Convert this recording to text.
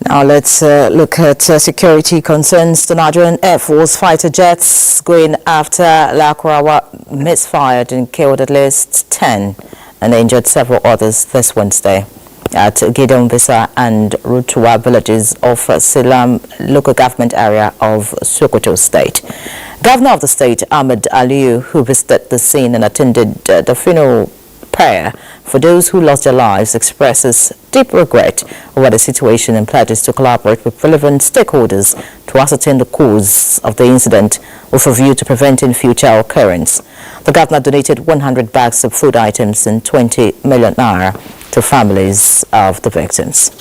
Now let's look at security concerns. The Nigerian Airforce fighter jets going after Lakurawa misfired and killed at least 10 and injured several others this Wednesday at Gideonbisa and Rutuwa villages of Silam local government area of Sokoto State. Governor of the state, Ahmed Aliyu, who visited the scene and attended the funeral prayer for those who lost their lives, expresses deep regret over the situation and pledges to collaborate with relevant stakeholders to ascertain the cause of the incident with a view to preventing future occurrence. The governor donated 100 bags of food items and 20 million naira to families of the victims.